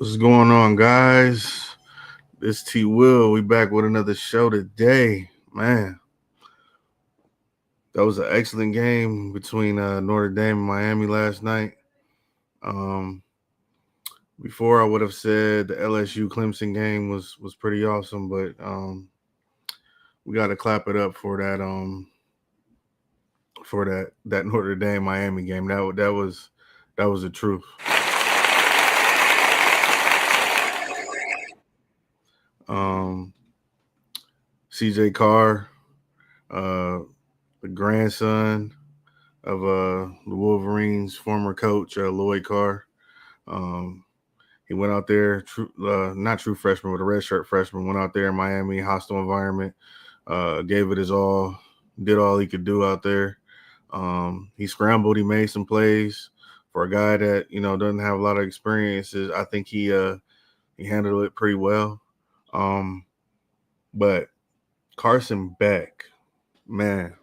What's going on, guys? This T Will. We back with another show today. Man, that was an excellent game between Notre Dame and Miami last night. Um, Before I would have said the LSU Clemson game was pretty awesome, but we got to clap it up for that Notre Dame Miami game. That was the truth. Um, CJ Carr, uh, the grandson of the Wolverines' former coach, Lloyd Carr. Um, he went out there, not true freshman, but a redshirt freshman, went out there in Miami, hostile environment, gave it his all, did all he could do out there. He scrambled, he made some plays for a guy that doesn't have a lot of experiences. I think he handled it pretty well. Um, but Carson Beck, man,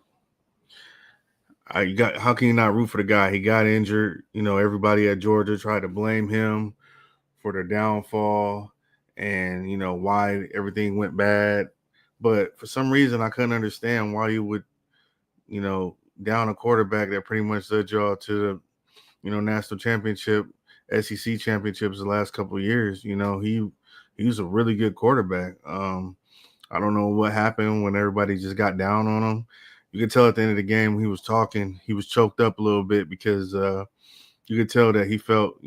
how can you not root for the guy? He got injured. Everybody at Georgia tried to blame him for their downfall and why everything went bad. But for some reason I couldn't understand why you would, down a quarterback that pretty much led y'all to the, national championship, SEC championships the last couple of years. He was a really good quarterback. I don't know what happened when everybody just got down on him. You could tell at the end of the game when he was talking, he was choked up a little bit because you could tell that he felt,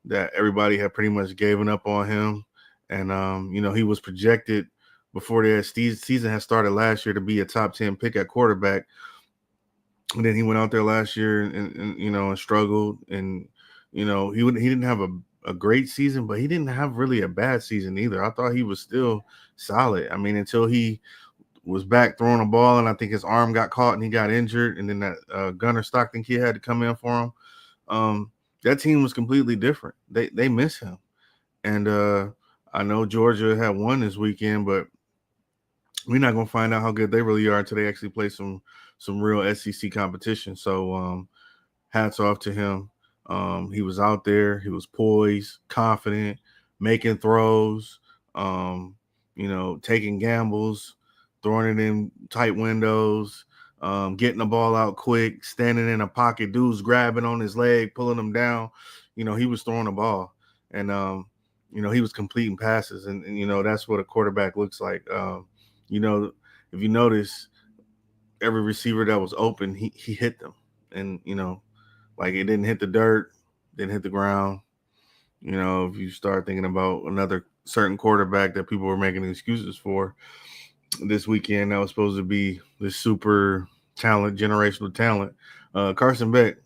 that everybody had pretty much given up on him. And, he was projected before the season had started last year to be a top 10 pick at quarterback. And then he went out there last year and struggled. And, he didn't have a great season, but he didn't have really a bad season either. I thought he was still solid. I mean, until he was back throwing a ball, and I think his arm got caught and he got injured. And then that Gunnar Stockton kid had to come in for him. That team was completely different. They miss him. And I know Georgia had won this weekend, but we're not gonna find out how good they really are until they actually play some real SEC competition. So hats off to him. He was out there, he was poised, confident, making throws, taking gambles, throwing it in tight windows, getting the ball out quick, standing in a pocket, dudes grabbing on his leg, pulling him down. He was throwing the ball, and he was completing passes, and that's what a quarterback looks like. If you notice, every receiver that was open, he hit them, and like it didn't hit the dirt, didn't hit the ground. If you start thinking about another certain quarterback that people were making excuses for this weekend, that was supposed to be this super talent, generational talent. Carson Beck,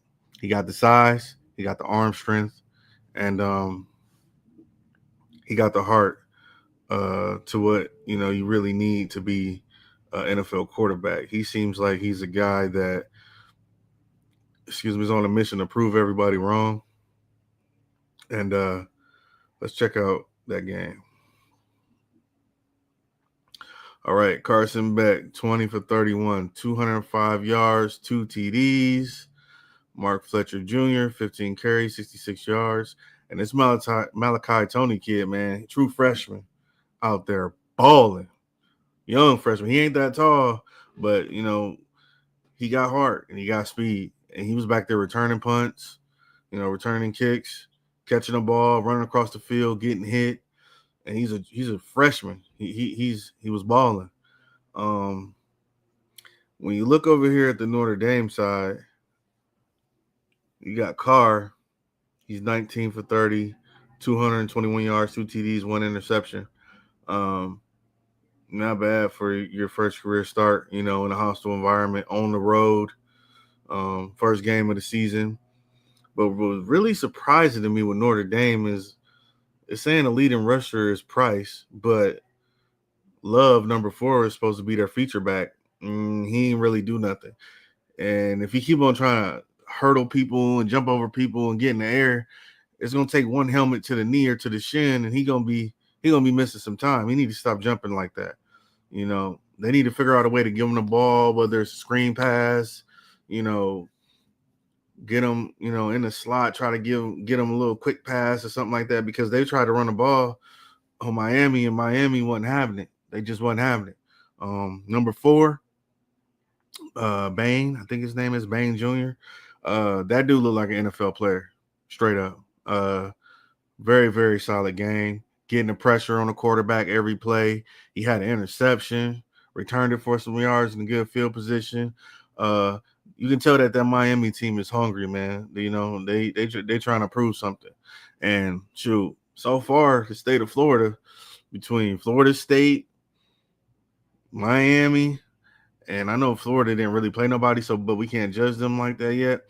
he got the size, he got the arm strength, and he got the heart to what you really need to be an NFL quarterback. He seems like he's a guy that, is on a mission to prove everybody wrong. And let's check out that game. All right, Carson Beck, 20 for 31, 205 yards, 2 TDs. Mark Fletcher Jr., 15 carries, 66 yards. And this Malachi Tony kid, man, true freshman out there balling. Young freshman. He ain't that tall, but, he got heart and he got speed. And he was back there returning punts, returning kicks, catching the ball, running across the field, getting hit. And he's a freshman. He was balling. When you look over here at the Notre Dame side, you got Carr. He's 19 for 30, 221 yards, 2 TDs, 1 interception. Not bad for your first career start, in a hostile environment, on the road, first game of the season. But what was really surprising to me with Notre Dame is it's saying the leading rusher is Price, but Love, number 4, is supposed to be their feature back. He ain't really do nothing. And if he keep on trying to hurdle people and jump over people and get in the air, it's gonna take one helmet to the knee or to the shin, and he gonna be missing some time. He need to stop jumping like that. They need to figure out a way to give him the ball, whether it's a screen pass, get them, in the slot, try to get them a little quick pass or something like that, because they tried to run the ball on Miami, and Miami wasn't having it. They just wasn't having it. Number 4, Bain, I think his name is Bain Jr. That dude looked like an NFL player, straight up. Very, very solid game. Getting the pressure on the quarterback every play. He had an interception, returned it for some yards in a good field position. You can tell that Miami team is hungry, man. They trying to prove something. And shoot, so far the state of Florida, between Florida State, Miami, and I know Florida didn't really play nobody, but we can't judge them like that yet.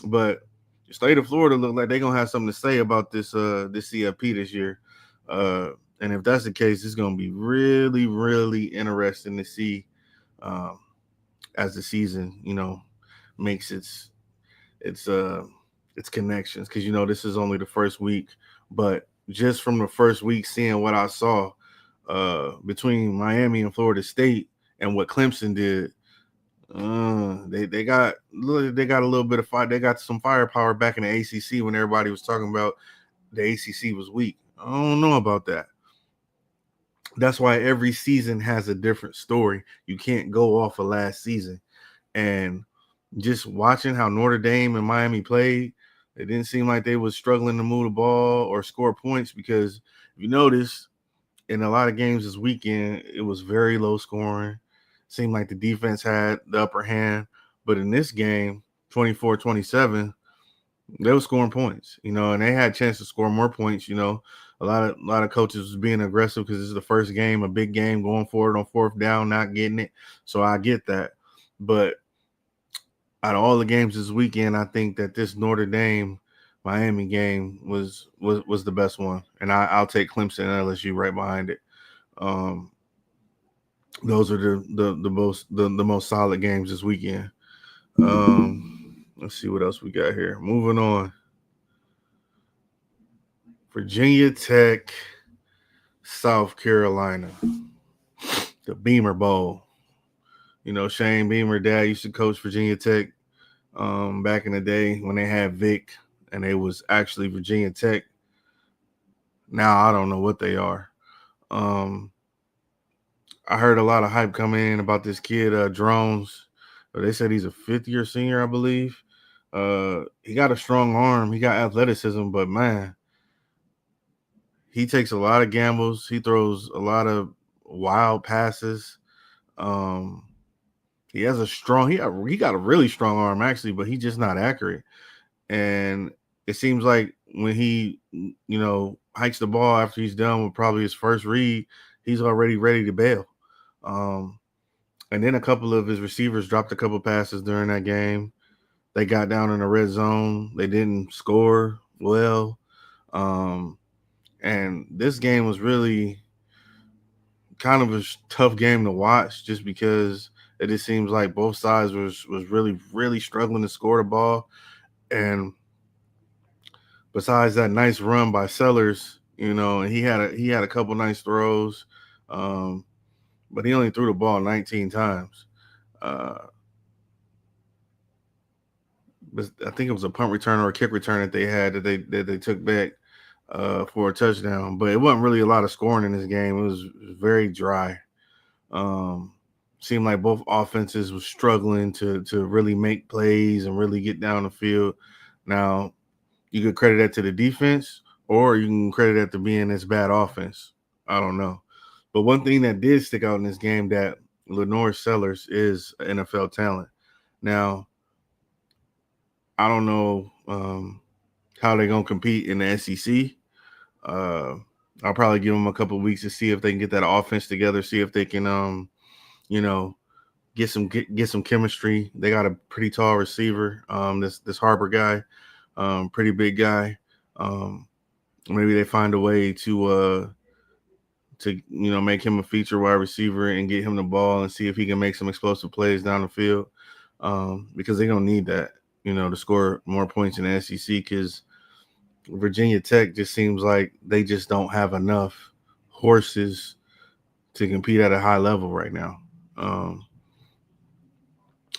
But the state of Florida look like they're gonna have something to say about this CFP this year. And if that's the case, it's gonna be really, really interesting to see as the season, makes its connections. Because this is only the first week, but just from the first week, seeing what I saw between Miami and Florida State and what Clemson did, they got a little bit of fire. They got some firepower back in the ACC when everybody was talking about the ACC was weak. I don't know about that. That's why every season has a different story. You can't go off of last season. And just watching how Notre Dame and Miami played, it didn't seem like they was struggling to move the ball or score points, because if you notice, in a lot of games this weekend, it was very low scoring. Seemed like the defense had the upper hand. But in this game, 24-27, they were scoring points, and they had a chance to score more points. A lot of coaches was being aggressive because this is the first game, a big game, going for it on 4th down, not getting it. So I get that. But out of all the games this weekend, I think that this Notre Dame Miami game was the best one, and I'll take Clemson and LSU right behind it. Those are the most solid games this weekend. Let's see what else we got here. Moving on. Virginia Tech, South Carolina, the Beamer Bowl. Shane Beamer, dad, used to coach Virginia Tech back in the day when they had Vic, and they was actually Virginia Tech. Now I don't know what they are. I heard a lot of hype coming in about this kid, Drones. They said he's a 5th-year senior, I believe. He got a strong arm. He got athleticism, but man, he takes a lot of gambles. He throws a lot of wild passes. He has he got a really strong arm, actually, but he's just not accurate. And it seems like when he, hikes the ball after he's done with probably his first read, he's already ready to bail. And then a couple of his receivers dropped a couple passes during that game. They got down in the red zone. They didn't score well. And this game was really kind of a tough game to watch, just because it just seems like both sides was really, really struggling to score the ball. And besides that nice run by Sellers, and he had a couple nice throws, but he only threw the ball 19 times. But I think it was a punt return or a kick return that they had that they took back for a touchdown. But it wasn't really a lot of scoring in this game. It was very dry. Seemed like both offenses was struggling to really make plays and really get down the field. Now, you could credit that to the defense, or you can credit that to being this bad offense. I don't know. But one thing that did stick out in this game, that Lanoris Sellers is an NFL talent. Now, I don't know how they're going to compete in the SEC. I'll probably give them a couple of weeks to see if they can get that offense together, see if they can, get some chemistry. They got a pretty tall receiver, this Harbor guy, pretty big guy. Maybe they find a way to make him a feature wide receiver and get him the ball and see if he can make some explosive plays down the field, because they're going to need that, to score more points in the SEC, because Virginia Tech just seems like they just don't have enough horses to compete at a high level right now.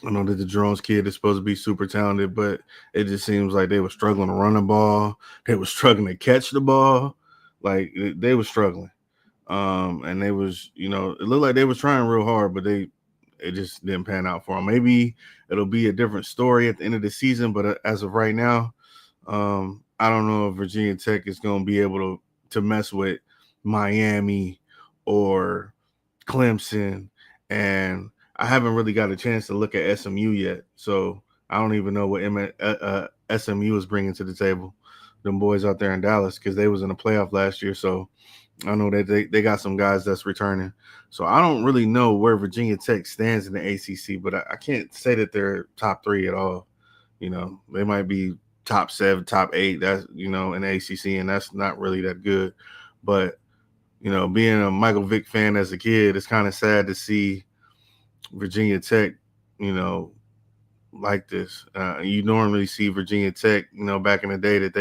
I know that the Jones kid is supposed to be super talented, but it just seems like they were struggling to run the ball. They were struggling to catch the ball. Like they were struggling. And they was, it looked like they was trying real hard, but it just didn't pan out for them. Maybe it'll be a different story at the end of the season, but as of right now, I don't know if Virginia Tech is going to be able to mess with Miami or Clemson, and I haven't really got a chance to look at SMU yet, so I don't even know what SMU is bringing to the table. Them boys out there in Dallas, because they was in the playoff last year, so I know that they got some guys that's returning. So I don't really know where Virginia Tech stands in the ACC, but I can't say that they're top 3 at all. They might be top 7, top 8. That's in the ACC, and that's not really that good. But being a Michael Vick fan as a kid, it's kind of sad to see Virginia Tech, like this. You normally see Virginia Tech, back in the day that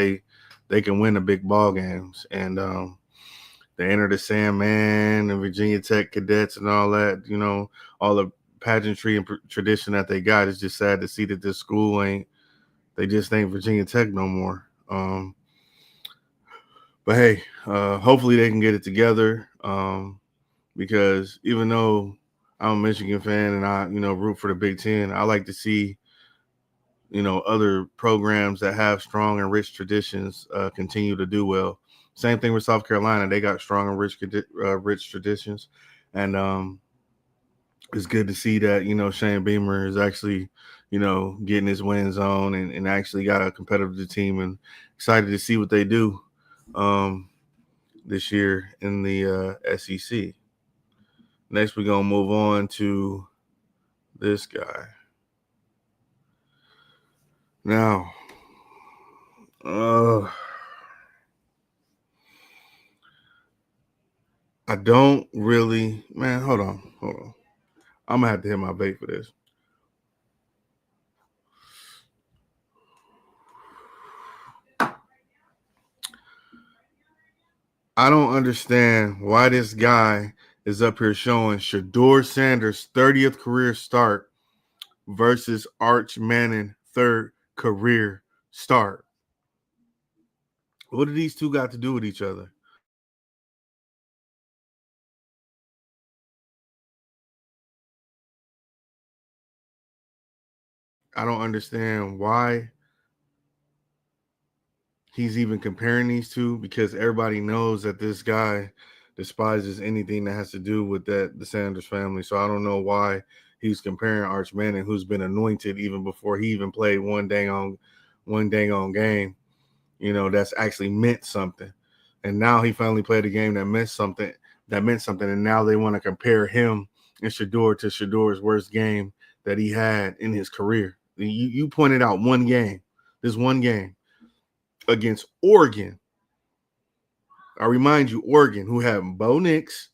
they can win the big ball games, and they enter the Sandman and Virginia Tech cadets and all that, all the pageantry and tradition that they got. It's just sad to see that this school they just ain't Virginia Tech no more. But hey, hopefully they can get it together, because even though I'm a Michigan fan and I, root for the Big Ten, I like to see, other programs that have strong and rich traditions continue to do well. Same thing with South Carolina. They got strong and rich traditions. And it's good to see that, Shane Beamer is actually, getting his wins on and actually got a competitive team, and excited to see what they do this year in the SEC. Next, we're going to move on to this guy. Now, I don't really, man, hold on. I'm going to have to hit my vape for this. I don't understand why this guy is up here showing Shedeur Sanders' 30th career start versus Arch Manning 3rd career start. What do these two got to do with each other? I don't understand why he's even comparing these two, because everybody knows that this guy despises anything that has to do with the Sanders family. So I don't know why he's comparing Arch Manning, who's been anointed even before he even played one dang on game, that's actually meant something. And now he finally played a game that meant something, and now they want to compare him and Shedeur to Shedeur's worst game that he had in his career. You pointed out this one game against Oregon. I remind you, Oregon, who have Bo Nix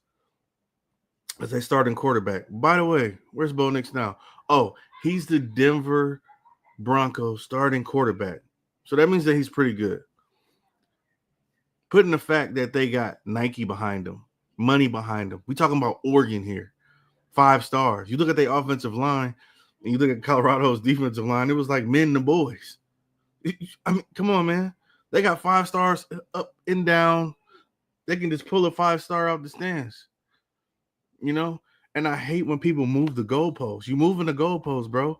as their starting quarterback. By the way, where's Bo Nix now? Oh, he's the Denver Broncos starting quarterback. So that means that he's pretty good. Putting the fact that they got Nike behind them, money behind them. We talking about Oregon here. 5 stars. You look at their offensive line and you look at Colorado's defensive line, it was like men and the boys. I mean, come on, man. They got 5 stars up and down. They can just pull a 5-star out the stands. And I hate when people move the goalposts. You moving the goalposts, bro.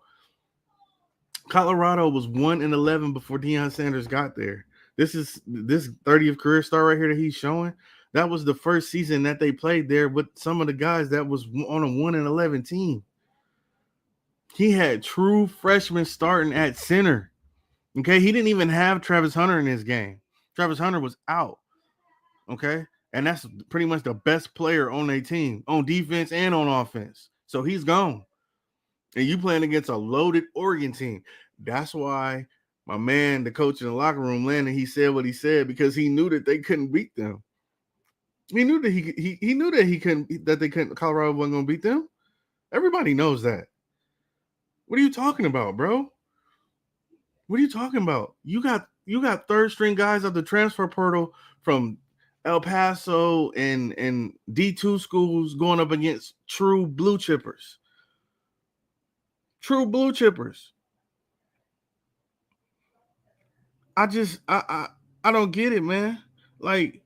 Colorado was 1-11 before Deion Sanders got there. This 30th career start right here that he's showing. That was the first season that they played there with some of the guys that was on a 1-11 team. He had true freshmen starting at center. Okay, he didn't even have Travis Hunter in his game. Travis Hunter was out. Okay, and that's pretty much the best player on their team, on defense and on offense. So he's gone. And you playing against a loaded Oregon team. That's why my man, the coach in the locker room, Landon, he said what he said, because he knew that they couldn't beat them. He knew that he knew that he couldn't, that they couldn't, Colorado wasn't going to beat them. Everybody knows that. What are you talking about, bro? What are you talking about? You got third string guys at the transfer portal from El Paso and D2 schools going up against true blue chippers. True blue chippers. I don't get it, man. Like,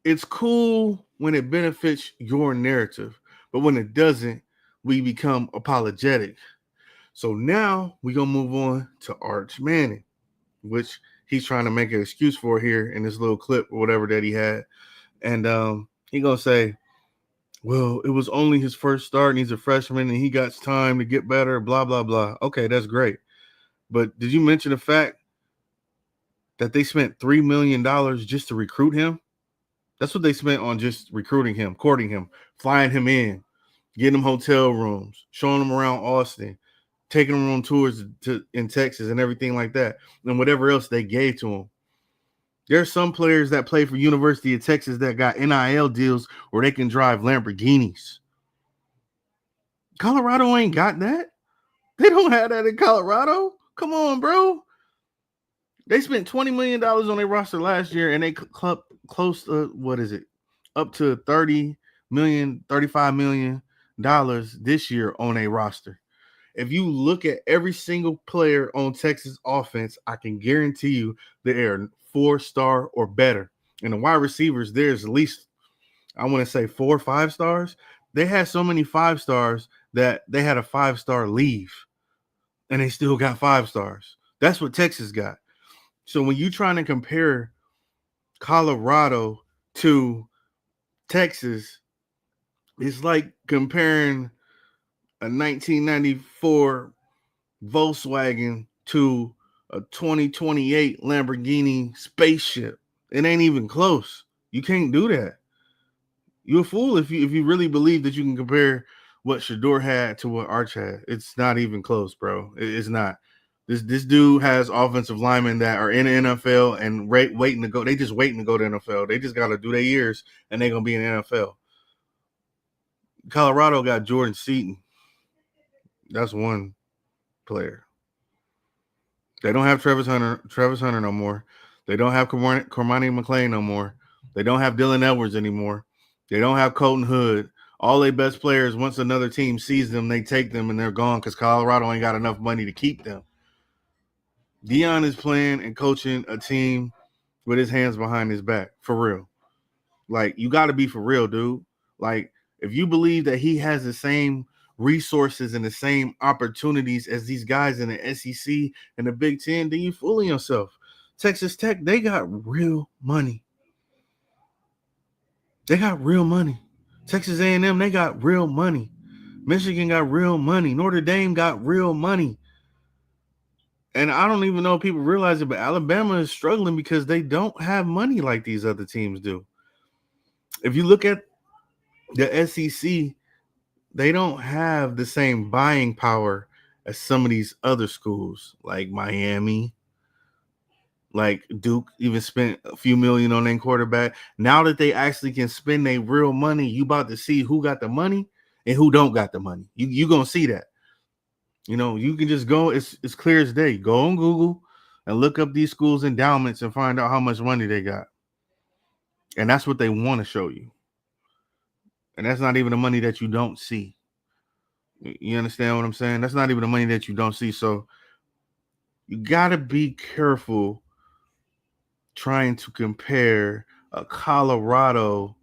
it's cool when it benefits your narrative, but when it doesn't, we become apologetic. So now we gonna move on to Arch Manning, which he's trying to make an excuse for here in this little clip or whatever that he had. And he gonna say, well, it was only his first start and he's a freshman and he got time to get better, blah, blah, blah. Okay, that's great. But did you mention the fact that they spent $3 million just to recruit him? That's what they spent on just recruiting him, courting him, flying him in, getting him hotel rooms, showing him around Austin, taking him on tours in Texas and everything like that, and whatever else they gave to him. There's some players that play for University of Texas that got NIL deals where they can drive Lamborghinis. Colorado ain't got that. They don't have that in Colorado. Come on, bro. They spent $20 million on their roster last year, and they close to, what is it? Up to $30 million, $35 million this year on a roster. If you look at every single player on Texas offense, I can guarantee you they are 4-star or better. And the wide receivers, there's at least, I want to say 4 or 5 stars. They had so many 5 stars that they had a 5-star leave, and they still got 5 stars. That's what Texas got. So when you're trying to compare Colorado to Texas, it's like comparing a 1994 Volkswagen to a 2028 Lamborghini spaceship. It ain't even close. You can't do that. You're a fool if you really believe that you can compare what Shador had to what Arch had. It's not even close, bro. It's not. This dude has offensive linemen that are in the NFL and waiting to go. They just waiting to go to the NFL. They just got to do their years and they're gonna be in the NFL. Colorado got Jordan Seaton. That's one player. They don't have Travis Hunter no more. They don't have Cormani McClain no more. They don't have Dylan Edwards anymore. They don't have Colton Hood. All their best players, once another team sees them, they take them and they're gone because Colorado ain't got enough money to keep them. Deion is playing and coaching a team with his hands behind his back, for real. Like, you got to be for real, dude. Like, if you believe that he has the same resources and the same opportunities as these guys in the SEC and the Big Ten, then you fooling yourself. Texas Tech, they got real money. They got real money. Texas A&M, they got real money. Michigan got real money. Notre Dame got real money. And I don't even know if people realize it, but Alabama is struggling because they don't have money like these other teams do. If you look at the SEC, they don't have the same buying power as some of these other schools, like Miami, like Duke even spent a few million on their quarterback. Now that they actually can spend their real money, you about to see who got the money and who don't got the money. You gonna see that. You know, you can just go, it's clear as day. Go on Google and look up these schools' endowments and find out how much money they got. And that's what they want to show you. And that's not even the money that you don't see. You understand what I'm saying? That's not even the money that you don't see. So you got to be careful trying to compare a Colorado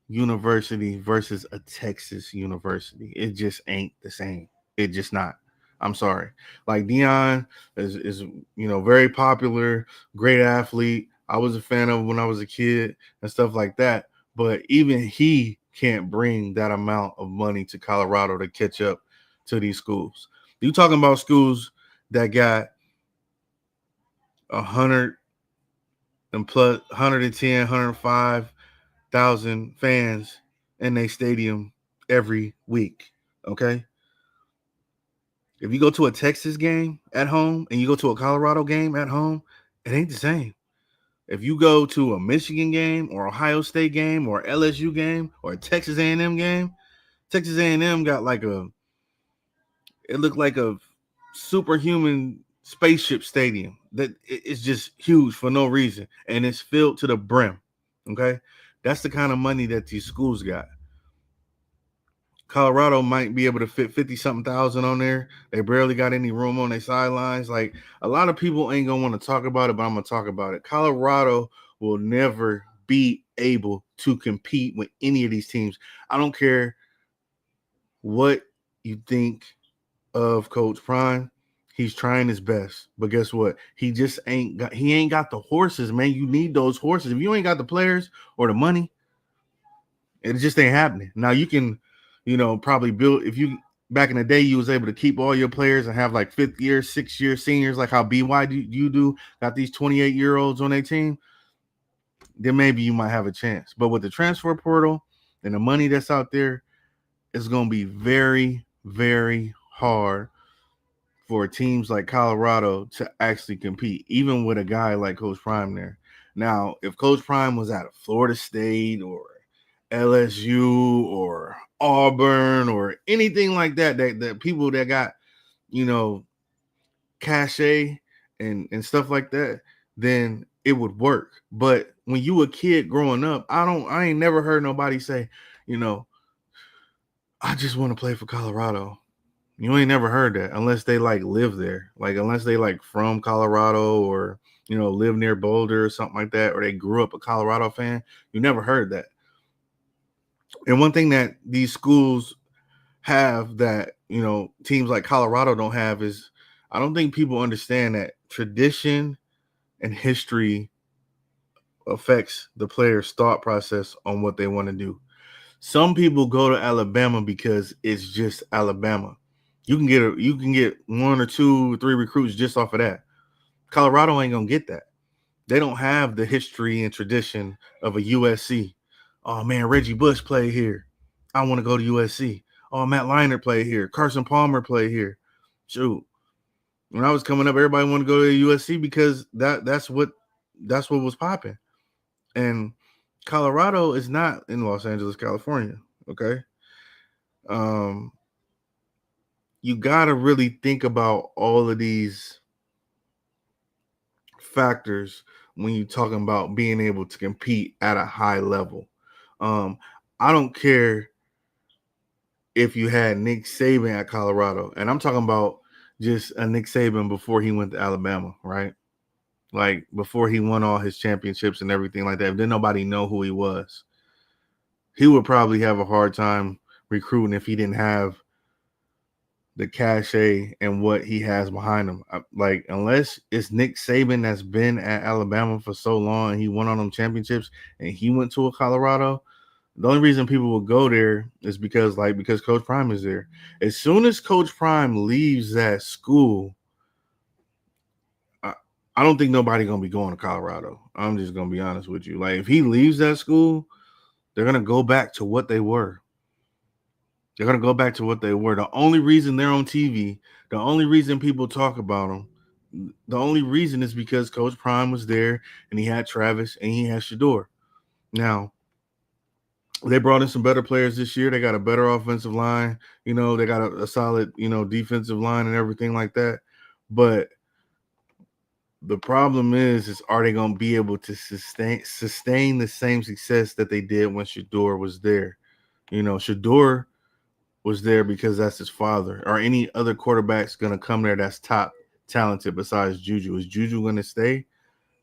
university versus a Texas university. It just ain't the same. It just not. I'm sorry. Like, Deion is very popular, great athlete. I was a fan of him when I was a kid and stuff like that. But even he can't bring that amount of money to Colorado to catch up to these schools. You talking about schools that got 100 and plus 110, 105,000 fans in their stadium every week. Okay. If you go to a Texas game at home and you go to a Colorado game at home, it ain't the same. If you go to a Michigan game or Ohio State game or LSU game or a Texas A&M game, Texas A&M got it looked like a superhuman spaceship stadium that it's just huge for no reason, and it's filled to the brim. Okay, that's the kind of money that these schools got. Colorado might be able to fit 50-something thousand on there. They barely got any room on their sidelines. Like, a lot of people ain't going to want to talk about it, but I'm going to talk about it. Colorado will never be able to compete with any of these teams. I don't care what you think of Coach Prime. He's trying his best, but guess what? He ain't got the horses, man. You need those horses. If you ain't got the players or the money, it just ain't happening. Now you can, probably build. If you back in the day, you was able to keep all your players and have like 5th year, 6th year seniors, like how BYU do. Got these 28-year-olds on their team. Then maybe you might have a chance. But with the transfer portal and the money that's out there, it's going to be very, very hard for teams like Colorado to actually compete, even with a guy like Coach Prime there. Now, if Coach Prime was out of Florida State or LSU or Auburn or anything like that people that got, cachet and stuff like that, then it would work. But when you a kid growing up, I ain't never heard nobody say, I just want to play for Colorado. You ain't never heard that unless they like live there, like unless they like from Colorado or live near Boulder or something like that, or they grew up a Colorado fan. You never heard that. And one thing that these schools have that teams like Colorado don't have is, I don't think people understand that tradition and history affects the player's thought process on what they want to do. Some people go to Alabama because it's just Alabama. You can get 1 or 2 or 3 recruits just off of that. Colorado ain't gonna get that. They don't have the history and tradition of a USC. Oh man, Reggie Bush played here. I want to go to USC. Oh, Matt Leinart played here. Carson Palmer played here. Shoot, when I was coming up, everybody wanted to go to USC because that's what was popping. And Colorado is not in Los Angeles, California. Okay. You got to really think about all of these factors when you're talking about being able to compete at a high level. I don't care if you had Nick Saban at Colorado, and I'm talking about just a Nick Saban before he went to Alabama, right? Like before he won all his championships and everything like that. Didn't nobody know who he was. He would probably have a hard time recruiting if he didn't have the cachet and what he has behind him. Like, unless it's Nick Saban that's been at Alabama for so long and he won on them championships and he went to a Colorado, the only reason people will go there is because Coach Prime is there. As soon as Coach Prime leaves that school, I don't think nobody going to be going to Colorado. I'm just going to be honest with you. Like, if he leaves that school, they're going to go back to what they were. They're going to go back to what they were. The only reason they're on TV, the only reason people talk about them, the only reason is because Coach Prime was there and he had Travis and he had Shador. Now, they brought in some better players this year. They got a better offensive line. They got a solid, defensive line and everything like that. But the problem is are they going to be able to sustain the same success that they did when Shador was there? Shador was there because that's his father. Or any other quarterback's going to come there that's top talented besides Juju? Is Juju going to stay?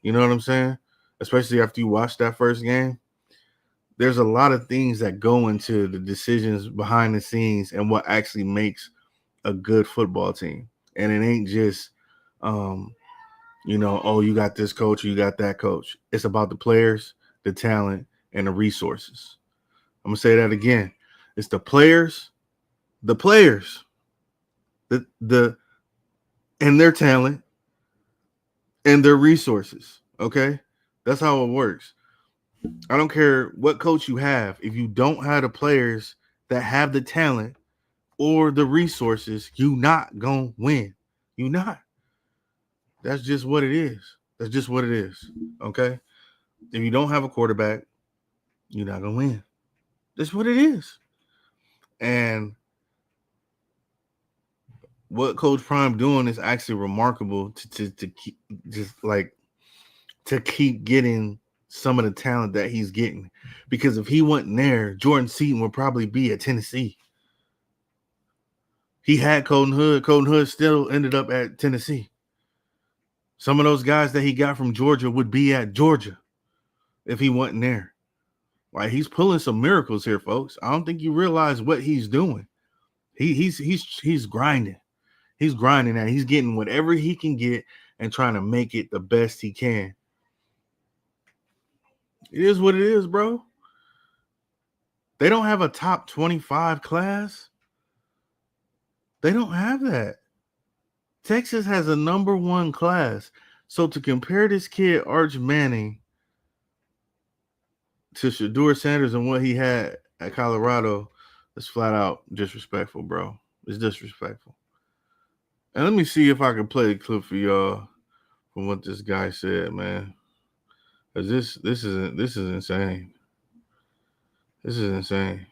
You know what I'm saying? Especially after you watch that first game. There's a lot of things that go into the decisions behind the scenes and what actually makes a good football team. And it ain't just, you got this coach or you got that coach. It's about the players, the talent, and the resources. I'm going to say that again. It's the players, the and their talent and their resources. Okay. That's how it works. I don't care what coach you have. If you don't have the players that have the talent or the resources, you not going to win. You not. That's just what it is. That's just what it is. Okay. If you don't have a quarterback, you're not going to win. That's what it is. And what Coach Prime doing is actually remarkable to keep to keep getting some of the talent that he's getting. Because if he wasn't there, Jordan Seaton would probably be at Tennessee. He had Colton Hood. Colton Hood still ended up at Tennessee. Some of those guys that he got from Georgia would be at Georgia if he wasn't there. Like, he's pulling some miracles here, folks. I don't think you realize what he's doing. He's grinding. He's grinding and he's getting whatever he can get and trying to make it the best he can. It is what it is, bro. They don't have a top 25 class. They don't have that. Texas has a number one class. So to compare this kid, Arch Manning, to Shedeur Sanders and what he had at Colorado, is flat out disrespectful, bro. It's disrespectful. And let me see if I can play the clip for y'all from what this guy said, man. Cause this is insane. This is insane.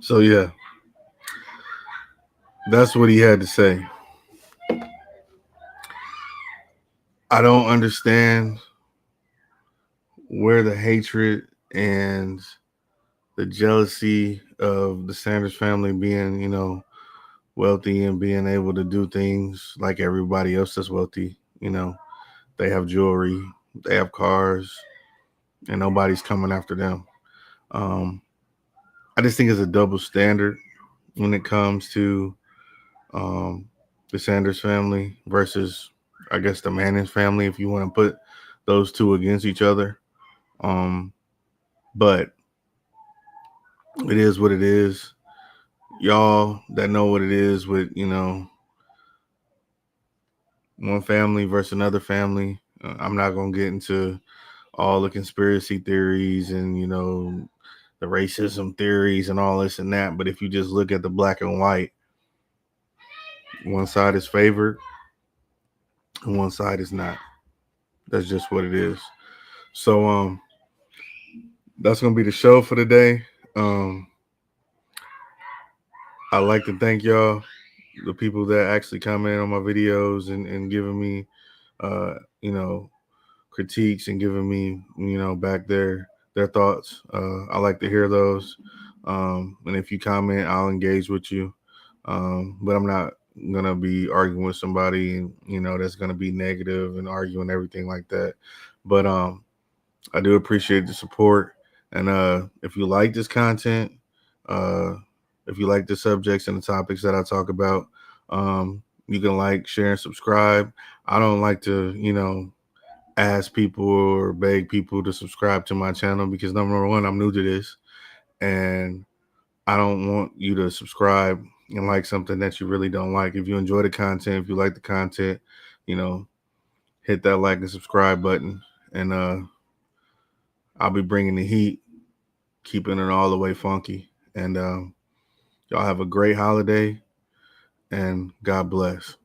So yeah, that's what he had to say. I don't understand where the hatred and the jealousy of the Sanders family being, wealthy and being able to do things like everybody else that's wealthy. They have jewelry, they have cars, and nobody's coming after them. Um, I just think it's a double standard when it comes to the Sanders family versus, I guess, the Mannings family, if you want to put those two against each other. But it is what it is. Y'all that know what it is with, one family versus another family. I'm not going to get into all the conspiracy theories and, the racism theories and all this and that. But if you just look at the black and white, one side is favored and one side is not. That's just what it is. So that's gonna be the show for today. I'd like to thank y'all, the people that actually comment on my videos and giving me uh, you know, critiques and giving me, back their thoughts. I like to hear those. And if you comment, I'll engage with you. But I'm not gonna be arguing with somebody, and that's gonna be negative and arguing everything like that. But I do appreciate the support. And if you like this content, uh, if you like the subjects and the topics that I talk about, you can like, share, and subscribe. I don't like to, ask people or beg people to subscribe to my channel because number one, I'm new to this, and I don't want you to subscribe and like something that you really don't like. If you enjoy the content, if you like the content, you know, hit that like and subscribe button, and I'll be bringing the heat, keeping it all the way funky. And y'all have a great holiday, and God bless.